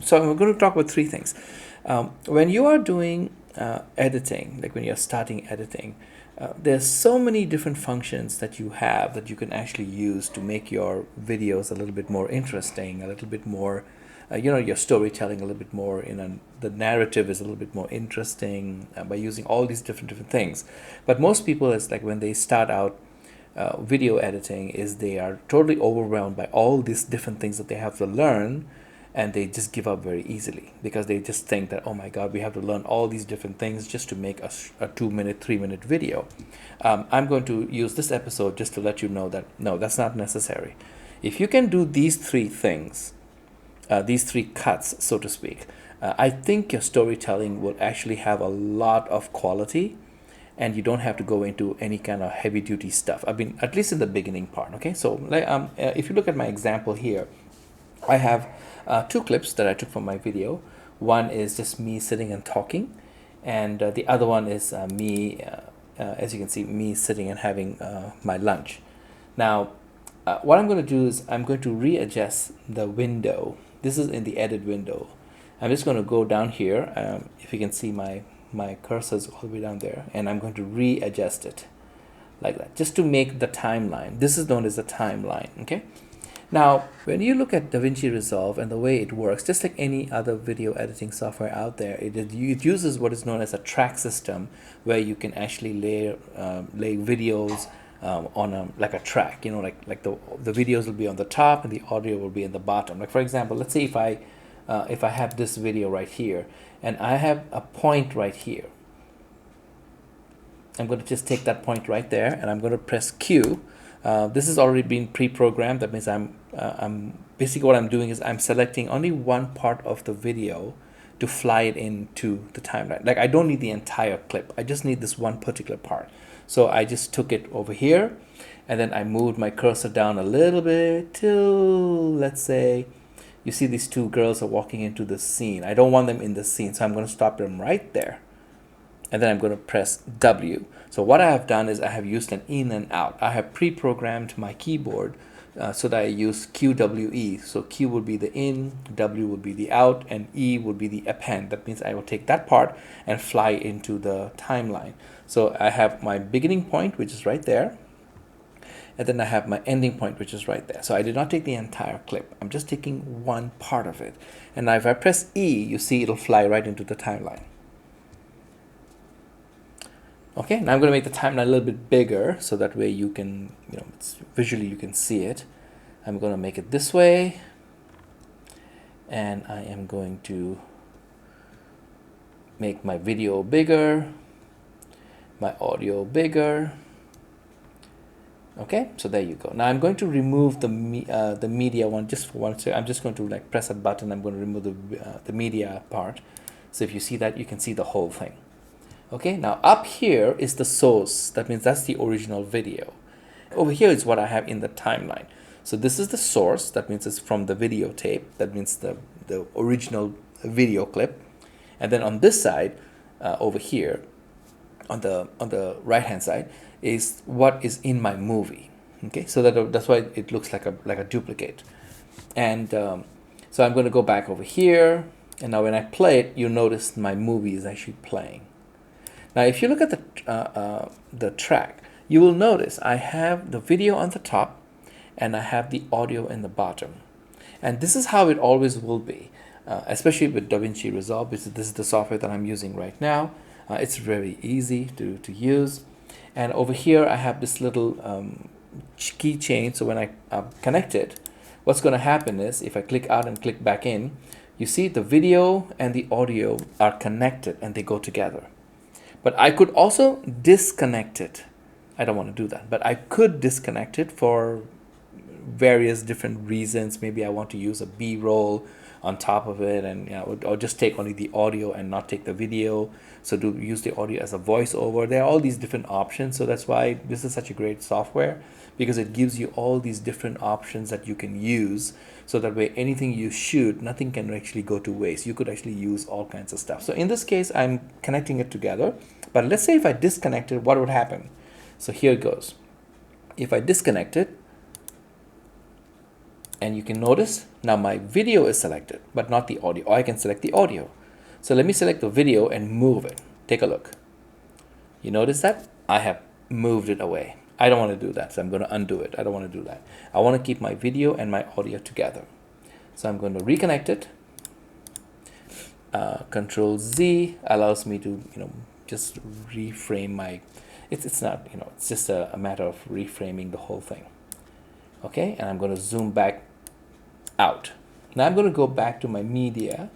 So we're going to talk about three things. When you are doing editing, like when you're starting editing, there's so many different functions that you have that you can actually use to make your videos a little bit more interesting, a little bit more, your storytelling a little bit more. The narrative is a little bit more interesting by using all these different things. But most people, it's like when they start out video editing, is they are totally overwhelmed by all these different things that they have to learn, and they just give up very easily because they just think that, oh my god, we have to learn all these different things just to make a 2 minute 3 minute video. I'm going to use this episode just to let you know that no, that's not necessary. If you can do these three things, these three cuts, so to speak, I think your storytelling will actually have a lot of quality, and you don't have to go into any kind of heavy duty stuff. I mean, at least in the beginning part. Okay, so if you look at my example here, I have two clips that I took from my video. One is just me sitting and talking, and the other one is as you can see, me sitting and having my lunch. Now, what I'm going to do is I'm going to readjust the window. This is in the edit window. I'm just going to go down here. If you can see my cursor is all the way down there, and I'm going to readjust it like that, just to make the timeline. This is known as the timeline. Okay. Now, when you look at DaVinci Resolve and the way it works, just like any other video editing software out there, it uses what is known as a track system, where you can actually lay videos on like a track. Like the videos will be on the top and the audio will be in the bottom. Like for example, let's say if I have this video right here and I have a point right here, I'm going to just take that point right there and I'm going to press Q. This has already been pre-programmed. That means I'm basically what I'm doing is I'm selecting only one part of the video to fly it into the timeline. Like I don't need the entire clip. I just need this one particular part. So I just took it over here, and then I moved my cursor down a little bit till, let's say, you see these two girls are walking into the scene. I don't want them in the scene, so I'm going to stop them right there. And then I'm going to press W. So what I have done is I have used an in and out. I have pre-programmed my keyboard so that I use QWE. So Q would be the in, W would be the out, and E would be the append. That means I will take that part and fly into the timeline. So I have my beginning point, which is right there. And then I have my ending point, which is right there. So I did not take the entire clip. I'm just taking one part of it. And now if I press E, you see it'll fly right into the timeline. Okay, now I'm going to make the timeline a little bit bigger so that way you can, visually you can see it. I'm going to make it this way, and I am going to make my video bigger, my audio bigger. Okay, so there you go. Now I'm going to remove the media one just for one second. I'm just going to like press a button. I'm going to remove the media part. So if you see that, you can see the whole thing. Okay, now up here is the source. That means that's the original video. Over here is what I have in the timeline. So this is the source. That means it's from the videotape. That means the original video clip. And then on this side, over here, on the right hand side, is what is in my movie. Okay, so that's why it looks like a duplicate. And so I'm going to go back over here, and now when I play it, you notice my movie is actually playing. Now, if you look at the track, you will notice I have the video on the top and I have the audio in the bottom. And this is how it always will be, especially with DaVinci Resolve, because this is the software that I'm using right now. It's very easy to use. And over here, I have this little keychain. So when I connect it, what's going to happen is if I click out and click back in, you see the video and the audio are connected and they go together. But I could also disconnect it. I don't want to do that, but I could disconnect it for various different reasons. Maybe I want to use a B-roll on top of it, and or just take only the audio and not take the video. So use the audio as a voiceover. There are all these different options. So that's why this is such a great software, because it gives you all these different options that you can use. So that way anything you shoot, nothing can actually go to waste. You could actually use all kinds of stuff. So in this case, I'm connecting it together. But let's say if I disconnect it, what would happen? So here it goes. If I disconnect it, And you can notice now my video is selected, but not the audio. Or I can select the audio. So let me select the video and move it. Take a look. You notice that? I have moved it away. I don't want to do that, so I'm going to undo it. I don't want to do that. I want to keep my video and my audio together. So I'm going to reconnect it. Control Z allows me to, just reframe my, it's not, it's just a matter of reframing the whole thing. Okay, and I'm going to zoom back out. Now I'm going to go back to my media,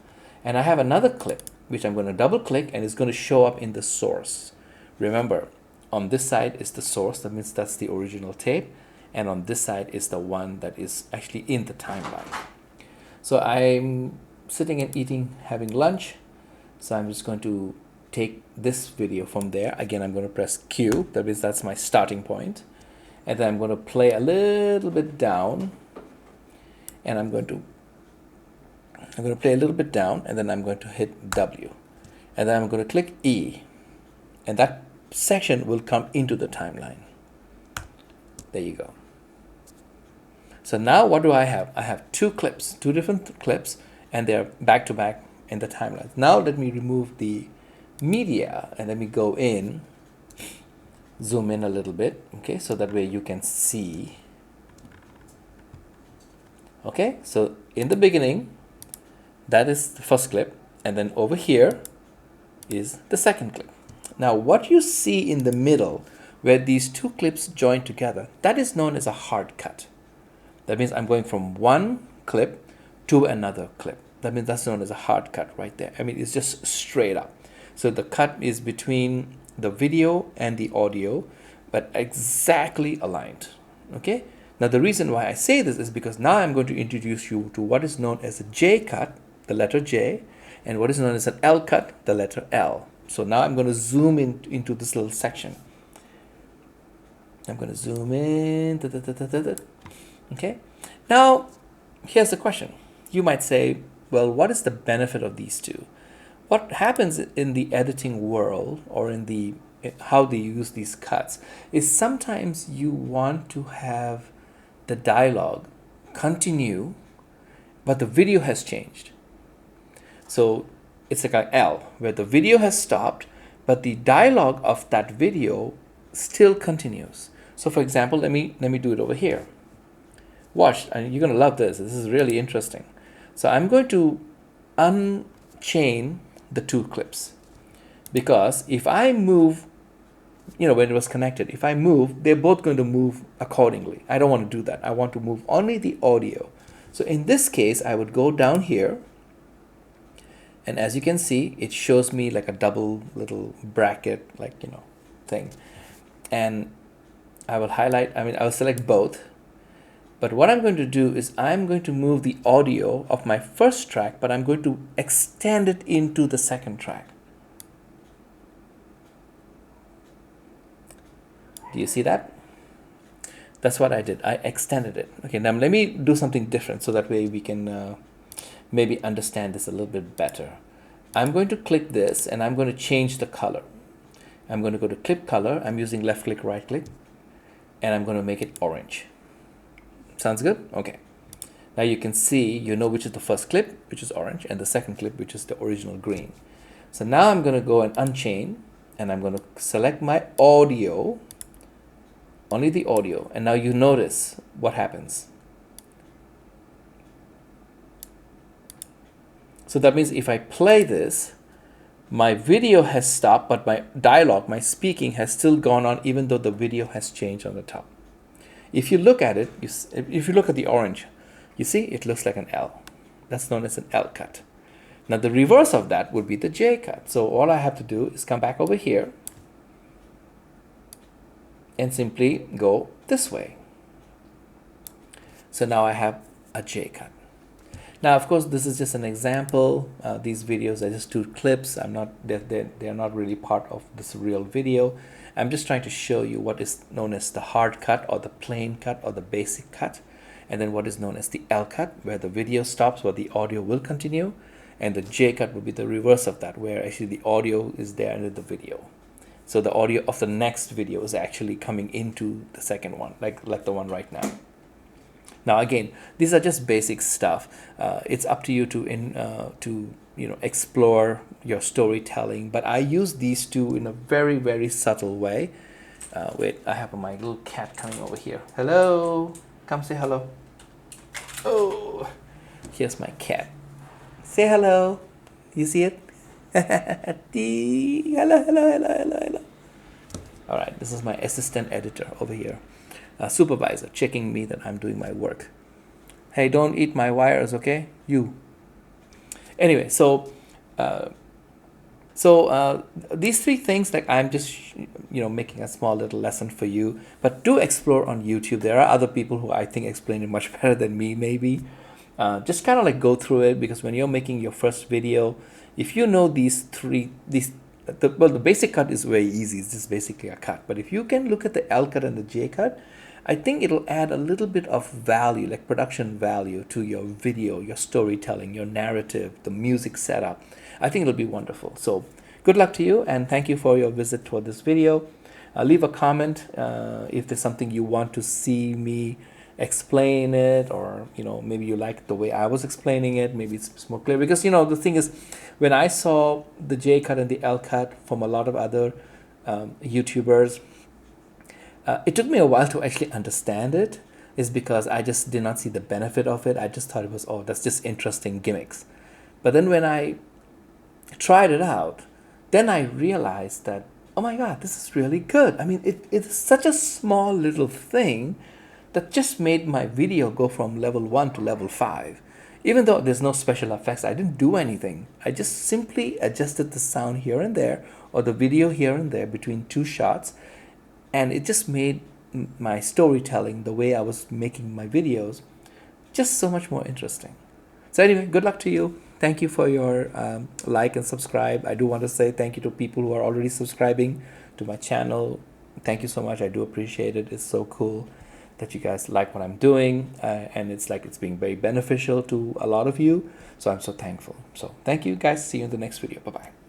and I have another clip which I'm going to double click, and it's going to show up in the source. Remember, on this side is the source, that means that's the original tape, and on this side is the one that is actually in the timeline. So I'm sitting and eating, having lunch, so I'm just going to take this video from there. Again, I'm going to press Q, that means that's my starting point, and then I'm going to play a little bit down, and I'm going to play a little bit down, and then I'm going to hit W, and then I'm going to click E, and that section will come into the timeline. There you go. So now what do I have? I have two different clips, and they're back to back in the timeline. Now let me remove the media, and let me go in, zoom in a little bit, okay, so that way you can see. Okay, so in the beginning, that is the first clip, and then over here is the second clip. Now what you see in the middle, where these two clips join together, that is known as a hard cut. That means I'm going from one clip to another clip. That means that's known as a hard cut right there. I mean, it's just straight up. So the cut is between the video and the audio, but exactly aligned. Okay. Now the reason why I say this is because now I'm going to introduce you to what is known as a J cut, the letter J, and what is known as an L cut, the letter L. So now I'm going to zoom into this little section. I'm going to zoom in. Okay. Now, here's the question. You might say, well, what is the benefit of these two? What happens in the editing world, or in how they use these cuts, is sometimes you want to have the dialogue continue, but the video has changed. So it's like an L, where the video has stopped, but the dialogue of that video still continues. So for example, let me do it over here. Watch, and you're going to love this. This is really interesting. So I'm going to unchain the two clips, because if I move, when it was connected, if I move, they're both going to move accordingly. I don't want to do that. I want to move only the audio. So in this case, I would go down here, and as you can see, it shows me like a double little bracket, thing. And I will highlight, I will select both. But what I'm going to do is I'm going to move the audio of my first track, but I'm going to extend it into the second track. Do you see that? That's what I did. I extended it. Okay, now let me do something different so that way we can maybe understand this a little bit better. I'm going to click this, and I'm going to change the color. I'm going to go to clip color. I'm using left click, right click, and I'm going to make it orange. Sounds good? Okay. Now you can see, which is the first clip, which is orange, and the second clip, which is the original green. So now I'm going to go and unchain, and I'm going to select my audio, only the audio. And now you notice what happens. So that means if I play this, my video has stopped, but my dialogue, my speaking has still gone on, even though the video has changed on the top. If you look at it, if you look at the orange, you see it looks like an L. That's known as an L cut. Now the reverse of that would be the J cut. So all I have to do is come back over here and simply go this way. So now I have a J cut. Now, of course, this is just an example. These videos are just two clips. They're not really part of this real video. I'm just trying to show you what is known as the hard cut, or the plain cut, or the basic cut, and then what is known as the L cut, where the video stops, where the audio will continue, and the J cut will be the reverse of that, where actually the audio is there under the video. So the audio of the next video is actually coming into the second one, like the one right now. Now again, these are just basic stuff. It's up to you to explore your storytelling. But I use these two in a very, very subtle way. Wait, I have my little cat coming over here. Hello, come say hello. Oh, here's my cat. Say hello. You see it? Hello, hello, hello, hello, hello. All right, this is my assistant editor over here, supervisor, checking me that I'm doing my work. Hey, don't eat my wires, okay? You. Anyway, these three things, like I'm just making a small little lesson for you, but do explore on YouTube. There are other people who I think explain it much better than me, maybe. Just kind of like go through it, because when you're making your first video, if you know the basic cut is very easy. It's just basically a cut. But if you can look at the L cut and the J cut, I think it'll add a little bit of value, like production value, to your video, your storytelling, your narrative, the music setup. I think it'll be wonderful. So good luck to you, and thank you for your visit for this video. Leave a comment if there's something you want to see me explain it, or maybe you like the way I was explaining it. Maybe it's more clear, because the thing is, when I saw the J cut and the L cut from a lot of other YouTubers, it took me a while to actually understand it. Is because I just did not see the benefit of it. I just thought it was, oh, that's just interesting gimmicks. But then when I tried it out, then I realized that, oh my God, this is really good. I mean, it's such a small little thing that just made my video go from level 1 to level 5. Even though there's no special effects, I didn't do anything. I just simply adjusted the sound here and there, or the video here and there between two shots, and it just made my storytelling, the way I was making my videos, just so much more interesting. So anyway, good luck to you. Thank you for your like and subscribe. I do want to say thank you to people who are already subscribing to my channel. Thank you so much. I do appreciate it. It's so cool that you guys like what I'm doing, and it's being very beneficial to a lot of you. So I'm so thankful. So thank you guys. See you in the next video. Bye-bye.